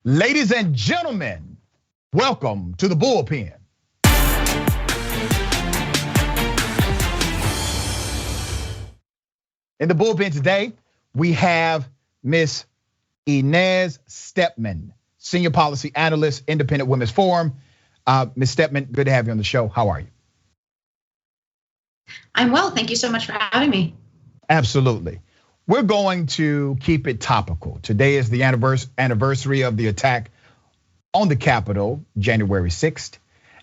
Ladies and gentlemen, welcome to the Bullpen. In the Bullpen today, we have Miss Inez Stepman, Senior Policy Analyst, Independent Women's Forum. Ms. Stepman, good to have you on the show. How are you? I'm well, thank you so much for having me. Absolutely. We're going to keep it topical. Today is the anniversary of the attack on the Capitol, January 6th.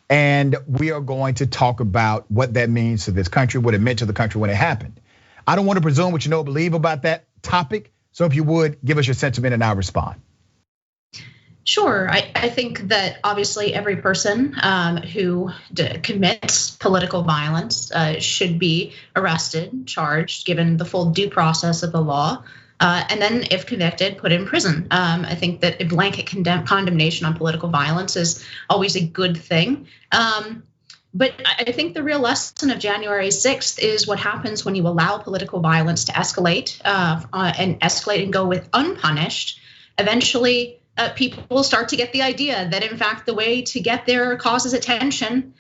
And we are going to talk about what that means to this country, what it meant to the country when it happened. I don't want to presume what you know or believe about that topic. So if you would, give us your sentiment and I'll respond. Sure, I think that obviously every person who commits political violence should be arrested, charged, given the full due process of the law, and then if convicted, put in prison. I think that a blanket condemnation on political violence is always a good thing. But I think the real lesson of January 6th is what happens when you allow political violence to escalate and go with unpunished. Eventually, people will start to get the idea that, in fact, the way to get their cause's attention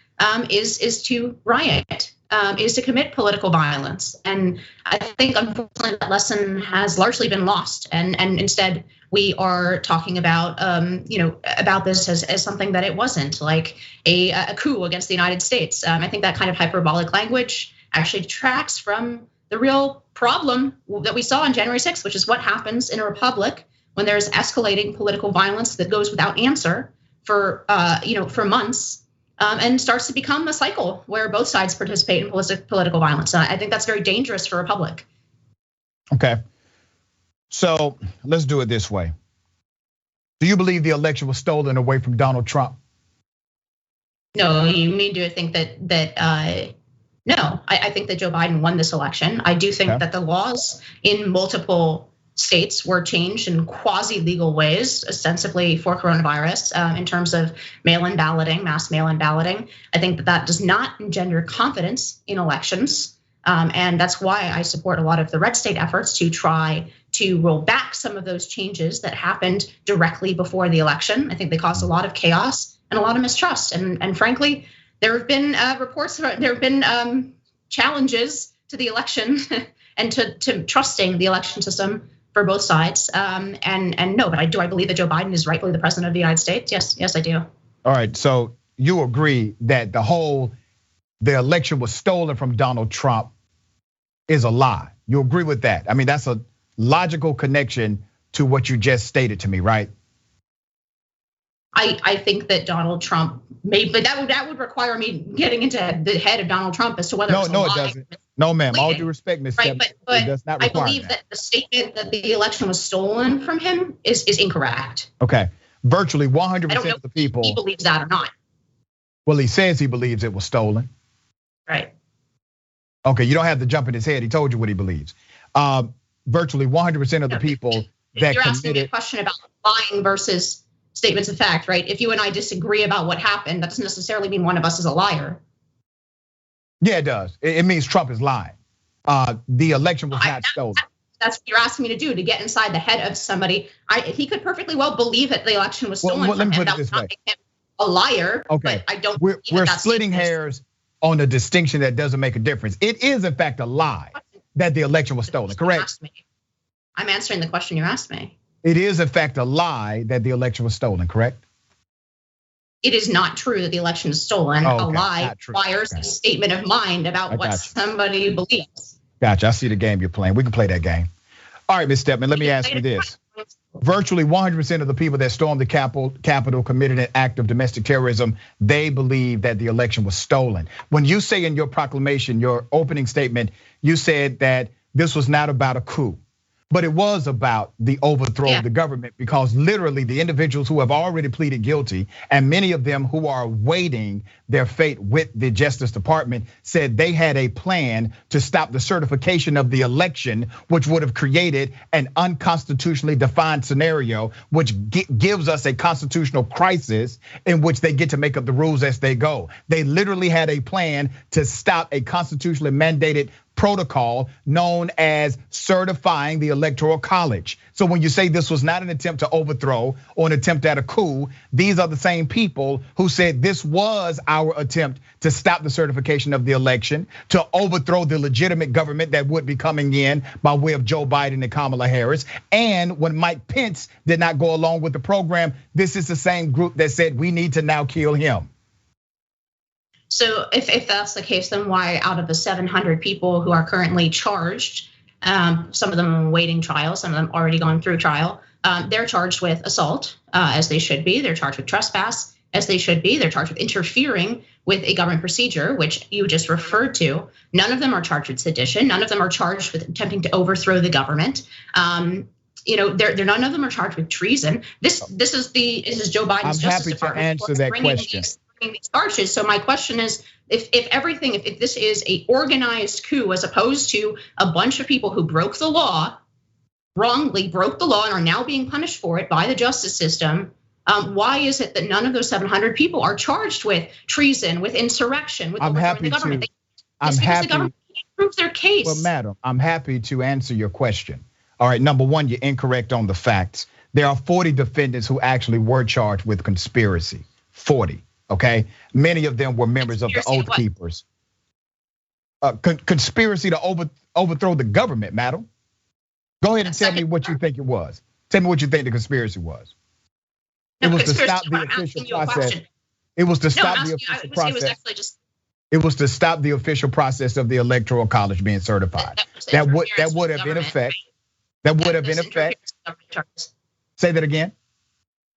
is to riot, is to commit political violence. And I think, unfortunately, that lesson has largely been lost. And instead, we are talking about, about this as something that it wasn't, like a coup against the United States. I think that kind of hyperbolic language actually detracts from the real problem that we saw on January 6th, which is what happens in a republic when there's escalating political violence that goes without answer for months, and starts to become a cycle where both sides participate in political violence. I think that's very dangerous for a republic. Okay, so let's do it this way. Do you believe the election was stolen away from Donald Trump? No, you mean to think that no, I think that Joe Biden won this election. I do think that the laws in multiple states were changed in quasi-legal ways, ostensibly for coronavirus, in terms of mail-in balloting, mass mail-in balloting. I think that does not engender confidence in elections. And that's why I support a lot of the red state efforts to try to roll back some of those changes that happened directly before the election. I think they caused a lot of chaos and a lot of mistrust. And frankly, there have been reports, there have been challenges to the election and to trusting the election system for both sides. And no, but do I believe that Joe Biden is rightfully the president of the United States? Yes, I do. All right, so you agree that the election was stolen from Donald Trump is a lie. You agree with that? I mean, that's a logical connection to what you just stated to me, right? I think that Donald Trump but that would require me getting into the head of Donald Trump as to whether it's a lie. No, it doesn't. No, ma'am. All due respect, Ms. Right, but it does not require I believe that the statement that the election was stolen from him is incorrect. Okay, virtually 100% of the people. He believes that or not. Well, he says he believes it was stolen. Right. Okay, you don't have to jump in his head. He told you what he believes. Virtually 100% of the people that you're asking me a question about lying versus statements of fact, right? If you and I disagree about what happened, that doesn't necessarily mean one of us is a liar. Yeah, it does. It means Trump is lying. The election was not stolen. That's what you're asking me to do, to get inside the head of somebody. He could perfectly well believe that the election was stolen from him. That would not make him a liar. Okay, but I don't. We're splitting hairs on a distinction that doesn't make a difference. It is in fact a lie that the election was stolen, correct? I'm answering the question you asked me. It is in fact a lie that the election was stolen, correct? It is not true that the election is stolen. A lie requires a statement of mind about what somebody believes. Gotcha, I see the game you're playing. We can play that game. All right, Ms. Stepman, let me ask you this. Virtually 100% of the people that stormed the Capitol committed an act of domestic terrorism. They believe that the election was stolen. When you say in your proclamation, your opening statement, you said that this was not about a coup, but it was about the overthrow of the government, because literally the individuals who have already pleaded guilty, and many of them who are awaiting their fate with the Justice Department, said they had a plan to stop the certification of the election, which would have created an unconstitutionally defined scenario, which gives us a constitutional crisis in which they get to make up the rules as they go. They literally had a plan to stop a constitutionally mandated protocol known as certifying the Electoral College. So when you say this was not an attempt to overthrow or an attempt at a coup, these are the same people who said this was our attempt to stop the certification of the election, to overthrow the legitimate government that would be coming in by way of Joe Biden and Kamala Harris. And when Mike Pence did not go along with the program, this is the same group that said we need to now kill him. So if that's the case, then why out of the 700 people who are currently charged, some of them awaiting trial, some of them already gone through trial, they're charged with assault, as they should be. They're charged with trespass, as they should be. They're charged with interfering with a government procedure, which you just referred to. None of them are charged with sedition. None of them are charged with attempting to overthrow the government. None of them are charged with treason. This is Joe Biden's Justice Department. I'm happy to answer that question. These charges. So my question is, if this is a organized coup as opposed to a bunch of people who broke the law, wrongly broke the law and are now being punished for it by the justice system, why is it that none of those 700 people are charged with treason, with insurrection, with overthrowing the government? Because the government can't prove their case. Well, madam, I'm happy to answer your question. All right, number one, you're incorrect on the facts. There are 40 defendants who actually were charged with conspiracy. 40. Okay, many of them were members of the Oath Keepers. Conspiracy to overthrow the government, madam. Go ahead and tell me what you think it was. Tell me what you think the conspiracy was. It was to stop the official process. It was to stop the official process. It was to stop the official process of the Electoral College being certified. That would have been effect. That would have been effect. Say that again.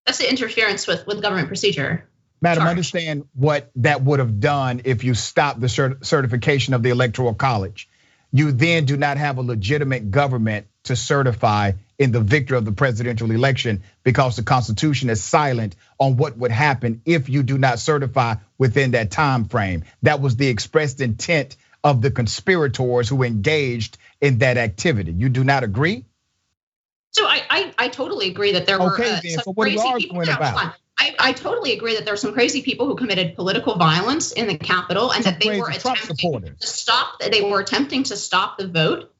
That's the interference with government procedure. Madam, understand what that would have done if you stopped the certification of the Electoral College. You then do not have a legitimate government to certify in the victory of the presidential election because the Constitution is silent on what would happen if you do not certify within that time frame. That was the expressed intent of the conspirators who engaged in that activity. You do not agree? So I totally agree that there were some crazy people. I totally agree that there are some crazy people who committed political violence in the Capitol and that they were attempting to stop the vote,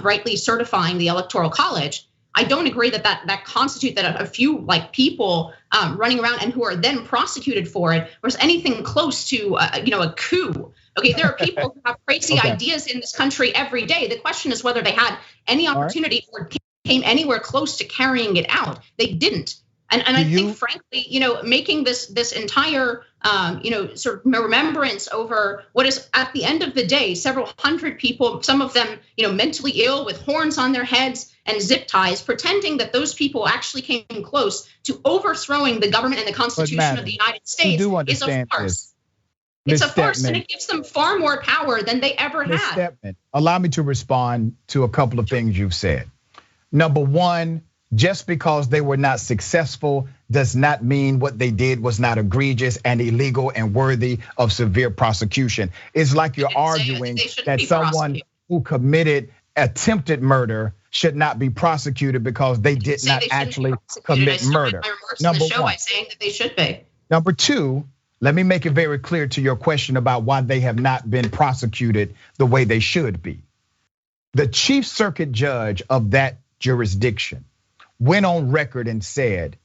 rightly certifying the Electoral College. I don't agree that constitute that a few people running around and who are then prosecuted for it was anything close to a coup. Okay, there are people who have crazy ideas in this country every day. The question is whether they had any opportunity or came anywhere close to carrying it out. They didn't. And I think, frankly, making this entire, sort of remembrance over what is at the end of the day, several hundred people, some of them, mentally ill with horns on their heads and zip ties, pretending that those people actually came close to overthrowing the government and the Constitution of the United States is a farce. It's a farce, and it gives them far more power than they ever had. Stepman, allow me to respond to a couple of things you've said. Number one, just because they were not successful does not mean what they did was not egregious and illegal and worthy of severe prosecution. It's like you're arguing that someone who committed attempted murder should not be prosecuted because they did not actually commit murder. Number one, saying that they should be. Number two, let me make it very clear to your question about why they have not been prosecuted the way they should be. The Chief Circuit Judge of that jurisdiction went on record and said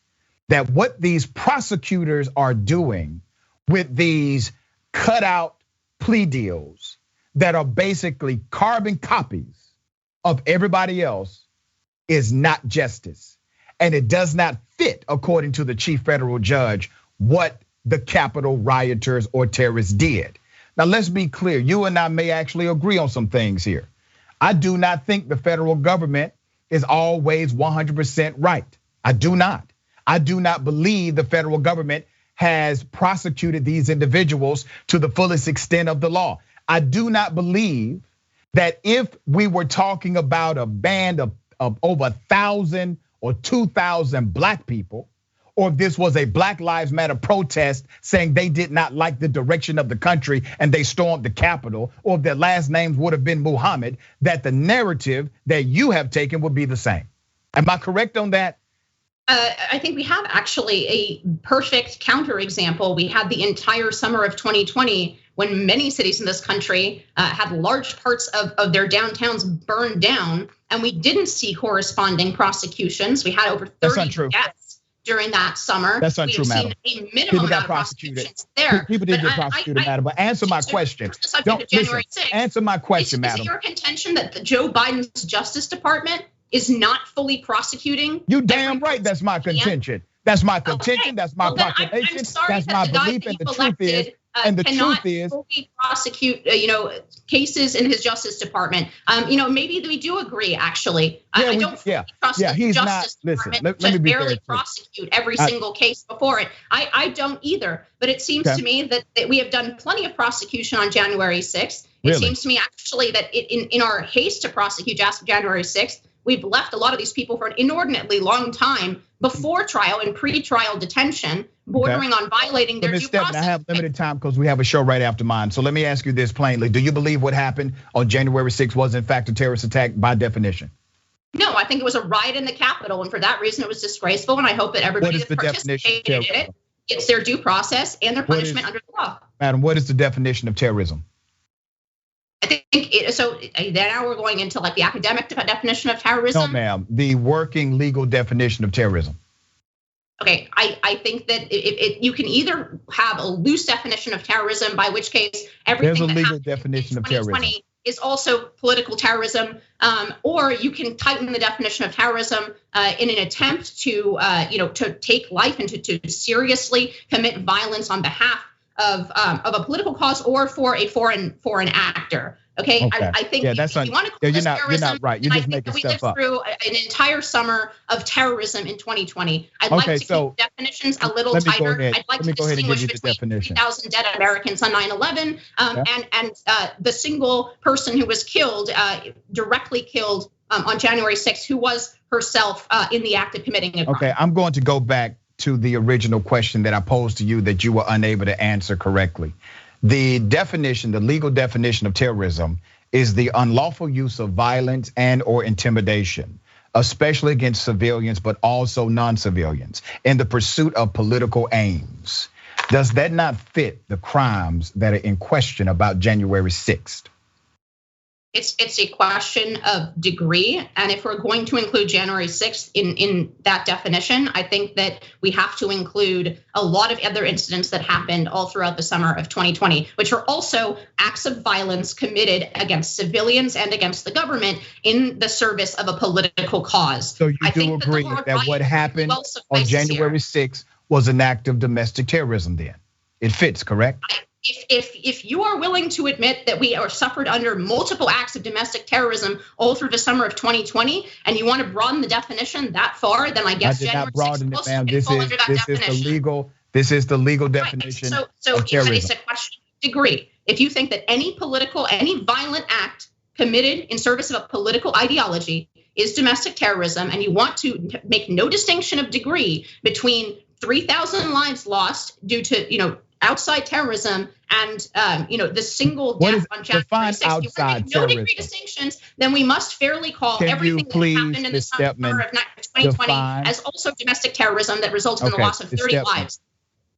that what these prosecutors are doing with these cutout plea deals that are basically carbon copies of everybody else is not justice. And it does not fit, according to the chief federal judge, what the Capitol rioters or terrorists did. Now, let's be clear. You and I may actually agree on some things here. I do not think the federal government is always 100% right. I do not. I do not believe the federal government has prosecuted these individuals to the fullest extent of the law. I do not believe that if we were talking about a band of over 1,000 or 2,000 black people, or if this was a Black Lives Matter protest saying they did not like the direction of the country and they stormed the Capitol, or if their last names would have been Muhammad, that the narrative that you have taken would be the same. Am I correct on that? I think we have actually a perfect counterexample. We had the entire summer of 2020 when many cities in this country had large parts of their downtowns burned down, and we didn't see corresponding prosecutions. We had over 30 deaths during that summer. That's not true, madam. We've seen a minimum amount of prosecutions there. People did get prosecuted, madam. But answer my question. Answer my question, madam. Is it your contention that Joe Biden's Justice Department is not fully prosecuting? You damn right. That's my contention. That's my contention. That's my proclamation. That's my belief. And the truth is, cannot fully prosecute, cases in his Justice Department. Maybe we do agree. Actually, I don't trust the Justice Department to barely prosecute every single case before it. I don't either. But it seems to me that we have done plenty of prosecution on January 6th. It seems to me actually that in our haste to prosecute January 6th, we've left a lot of these people for an inordinately long time before trial and pre-trial detention, bordering on violating their due process. I have limited time because we have a show right after mine. So let me ask you this plainly. Do you believe what happened on January 6th was in fact a terrorist attack by definition? No, I think it was a riot in the Capitol. And for that reason, it was disgraceful. And I hope that everybody that participated in it gets their due process and their punishment under the law. Madam, what is the definition of terrorism? I think now we're going into like the academic definition of terrorism. No, ma'am. The working legal definition of terrorism. Okay, I think that you can either have a loose definition of terrorism, by which case everything there's a legal definition of terrorism is also political terrorism, or you can tighten the definition of terrorism in an attempt to to take life and to seriously commit violence on behalf of a political cause or for a foreign actor. Okay. I think that's not. You're not right. You're just making stuff up. We lived through an entire summer of terrorism in 2020. I'd like to keep definitions a little tighter. I'd like to distinguish between 3,000 dead Americans on 9/11 and the single person who was killed, directly killed on January 6th, who was herself in the act of committing a crime. Okay, I'm going to go back to the original question that I posed to you that you were unable to answer correctly. The definition, the legal definition of terrorism is the unlawful use of violence and or intimidation, especially against civilians, but also non-civilians in the pursuit of political aims. Does that not fit the crimes that are in question about January 6th? It's a question of degree, and if we're going to include January 6th in that definition, I think that we have to include a lot of other incidents that happened all throughout the summer of 2020, which are also acts of violence committed against civilians and against the government in the service of a political cause. So you do agree that what happened on January 6th was an act of domestic terrorism then? It fits, correct? If you are willing to admit that we are suffered under multiple acts of domestic terrorism all through the summer of 2020, and you want to broaden the definition that far, then I guess January 6th also can fall under that definition. This is the legal definition of terrorism. It's a question of degree. If you think that any violent act committed in service of a political ideology is domestic terrorism, and you want to make no distinction of degree between 3,000 lives lost due to outside terrorism and the single death on January 6th, you want to make no degree distinctions, then we must fairly call everything that happened in the summer of 2020 as also domestic terrorism that resulted in the loss of 30 lives.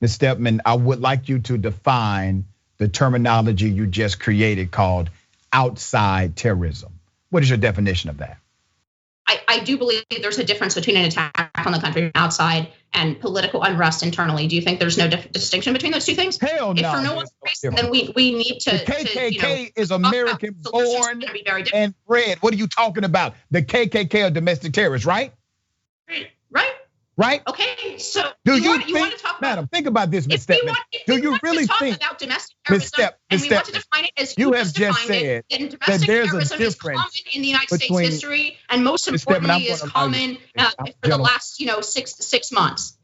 Ms. Stepman, I would like you to define the terminology you just created called outside terrorism. What is your definition of that? I do believe there's a difference between an attack on the country outside and political unrest internally. Do you think there's no distinction between those two things? Hell no. If for no other reason, then we need to. The KKK is American born and bred. What are you talking about? The KKK are domestic terrorists, right? Right? Okay, so do you want to talk about, madam, think about this, Ms. Stepman. Do you really think about domestic terrorism, and we want to define it as you have just said that there's a difference common in the United States history, and most importantly is common for the last 6 months,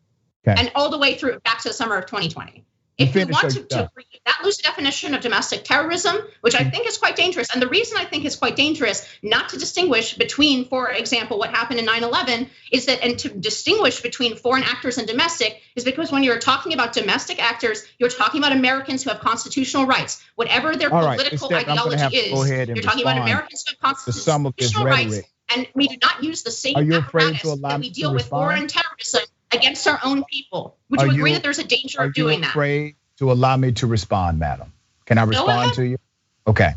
and all the way through back to the summer of 2020. If you want to read that loose definition of domestic terrorism, which I think is quite dangerous, and the reason I think is quite dangerous not to distinguish between, for example, what happened in 9/11 is that, and to distinguish between foreign actors and domestic is because when you're talking about domestic actors, you're talking about Americans who have constitutional rights, whatever their political ideology is. You're talking about Americans who have constitutional rights, and we do not use the same apparatus that we deal with foreign terrorism against our own people. Would you agree that there's a danger of doing that? Are you afraid to allow me to respond, madam? Can I respond to you? Okay.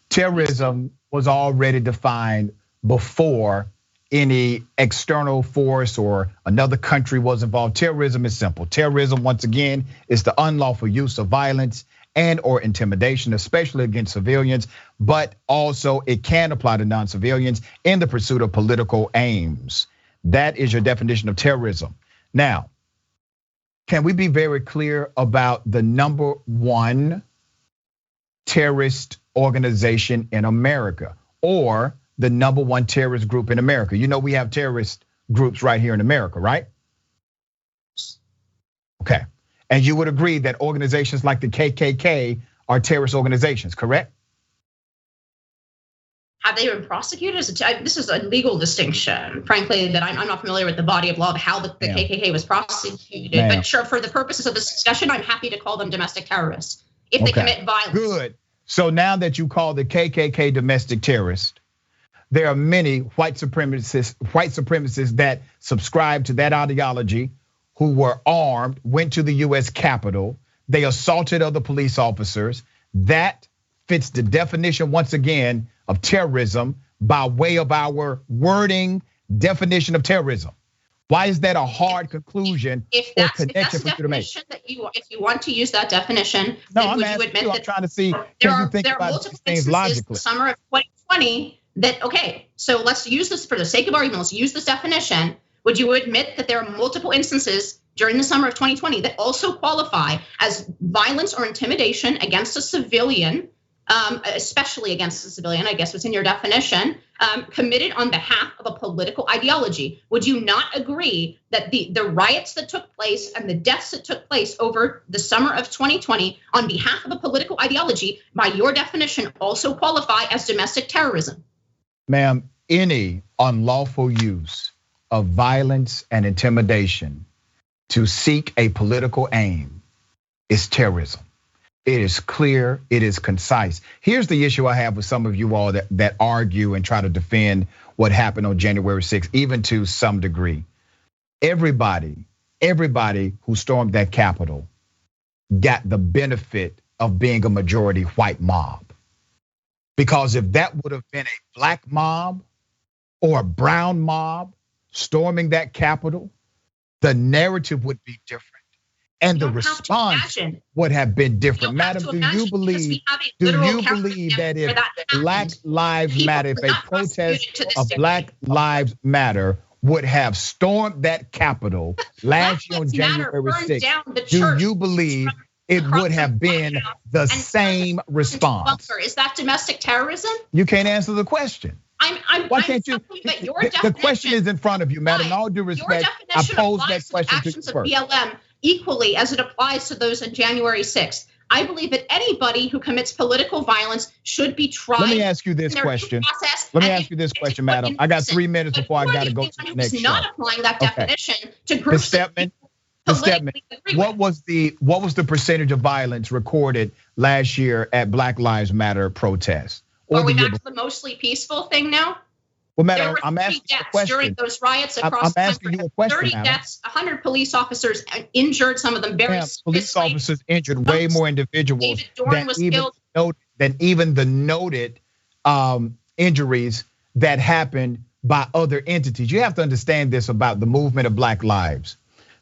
Terrorism was already defined before any external force or another country was involved. Terrorism is simple. Terrorism, once again, is the unlawful use of violence and or intimidation, especially against civilians, but also it can apply to non-civilians in the pursuit of political aims. That is your definition of terrorism. Now, can we be very clear about the number one terrorist organization in America, or the number one terrorist group in America? You know, we have terrorist groups right here in America, right? Okay. And you would agree that organizations like the KKK are terrorist organizations, correct? Have they been prosecuted? This is a legal distinction, frankly, that I'm not familiar with the body of law of how the KKK was prosecuted. But sure, for the purposes of this discussion, I'm happy to call them domestic terrorists if they commit violence. Good. So now that you call the KKK domestic terrorist, there are many white supremacists that subscribe to that ideology, who were armed, went to the US Capitol, they assaulted other police officers. That fits the definition, once again, of terrorism by way of our wording definition of terrorism. Why is that a hard conclusion or connection for you to make? If you want to use that definition, then would you admit that I'm trying to see, can you think about these things logically? The summer of 2020 that, okay, so let's use this for the sake of argument, let's use this definition. Would you admit that there are multiple instances during the summer of 2020 that also qualify as violence or intimidation against a civilian, especially against a civilian, I guess was in your definition, committed on behalf of a political ideology? Would you not agree that the riots that took place and the deaths that took place over the summer of 2020 on behalf of a political ideology, by your definition, also qualify as domestic terrorism? Ma'am, any unlawful use of violence and intimidation to seek a political aim is terrorism. It is clear, it is concise. Here's the issue I have with some of you all that argue and try to defend what happened on January 6th, even to some degree. Everybody who stormed that Capitol got the benefit of being a majority white mob. Because if that would have been a black mob or a brown mob storming that Capitol, the narrative would be different. And the response would have been different. Madam, do you believe that if Black Lives Matter, if a protest of Black Lives Matter would have stormed that Capitol last year on January 6th, do you believe it would have been the same response? Is that domestic terrorism? You can't answer the question. Why can't you? The question is in front of you, madam. In all due respect, I pose that question to you first. BLM equally as it applies to those on January 6th. I believe that anybody who commits political violence should be tried. Let me ask you this question. Madam. I got 3 minutes before I got to go to the next show. Not applying that definition to groups. Stepman, what was the percentage of violence recorded last year at Black Lives Matter protests? Are we back to the mostly peaceful thing now? Well, madam, I'm asking you a question. During those riots across the country, 30 deaths, 100 police officers injured, some of them very seriously. Police officers injured way more individuals than even the noted injuries that happened by other entities. You have to understand this about the movement of Black lives.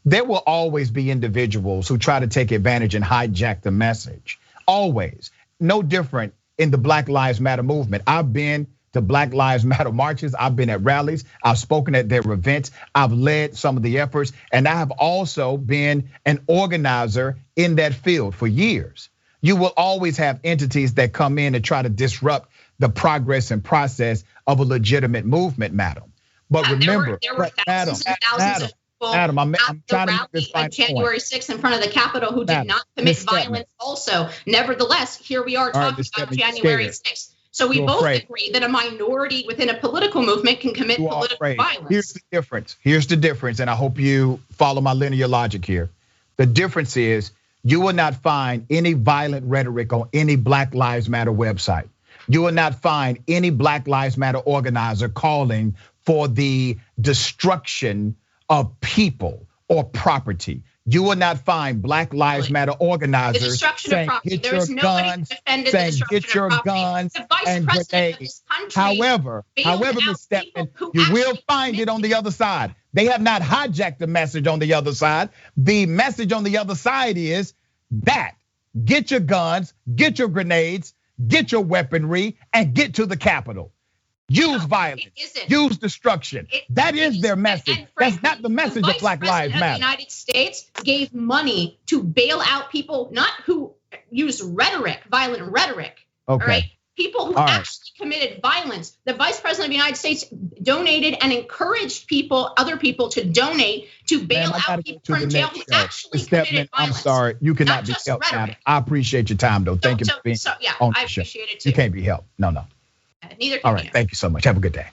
There will always be individuals who try to take advantage and hijack the message. Always. No different in the Black Lives Matter movement. I've been to Black Lives Matter marches. I've been at rallies. I've spoken at their events. I've led some of the efforts. And I have also been an organizer in that field for years. You will always have entities that come in and try to disrupt the progress and process of a legitimate movement, madam. But remember, there were thousands and thousands of Adam, I'm trying to make this on January 6th in front of the Capitol who did not commit violence also. Nevertheless, here we are talking about January 6th. So we both agree that a minority within a political movement can commit political violence. Here's the difference, and I hope you follow my linear logic here. The difference is you will not find any violent rhetoric on any Black Lives Matter website. You will not find any Black Lives Matter organizer calling for the destruction of people or property. you will not find Black Lives Matter organizers the destruction saying, of property. get There your is nobody guns, who defended saying, the destruction get your of property. guns The vice and president of grenades. this country However, Ms. Stepman, you will find it on the other side. They have not hijacked the message on the other side. The message on the other side is that get your guns, get your grenades, get your weaponry, and get to the Capitol. Use violence, use destruction. That is their message. That's not the message of Black Lives Matter. The United States gave money to bail out people, not who used rhetoric, violent rhetoric. Okay. All right? People who actually committed violence. The Vice President of the United States donated and encouraged other people to donate to bail out people from jail who actually committed violence. I'm sorry, you cannot be helped, madam. I appreciate your time, though. Thank you for being on the show. I appreciate it too. You can't be helped. No. Neither can you. All right, thank you so much. Have a good day.